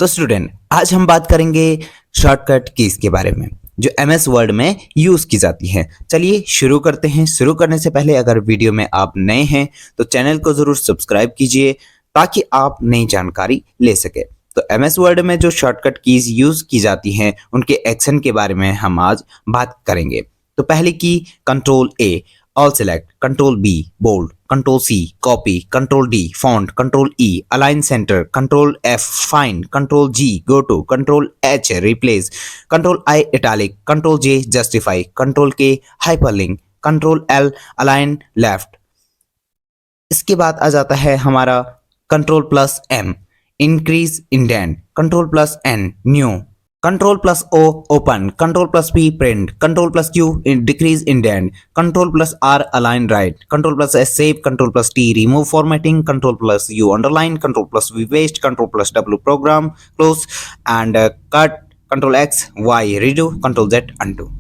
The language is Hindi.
तो स्टूडेंट, आज हम बात करेंगे शॉर्टकट कीज के बारे में जो एमएस वर्ड में यूज की जाती है। चलिए शुरू करते हैं। शुरू करने से पहले अगर वीडियो में आप नए हैं तो चैनल को जरूर सब्सक्राइब कीजिए ताकि आप नई जानकारी ले सके। तो एमएस वर्ड में जो शॉर्टकट कीज यूज की जाती हैं उनके एक्शन के बारे में हम आज बात करेंगे। तो पहले की control A all select, control B bold, control C copy, control D font, control E align centre, control F find, control G go to, control H replace, control I italic, control J justify, control K hyperlink, control L align left. इसके बाद आ जाता है हमारा control plus M increase indent, control plus N new, control plus O open, control plus P print, control plus Q decrease indent, control plus R align right, control plus S save, control plus T remove formatting, control plus U underline, control plus V paste, control plus W program close and cut, control X Y redo, control Z undo.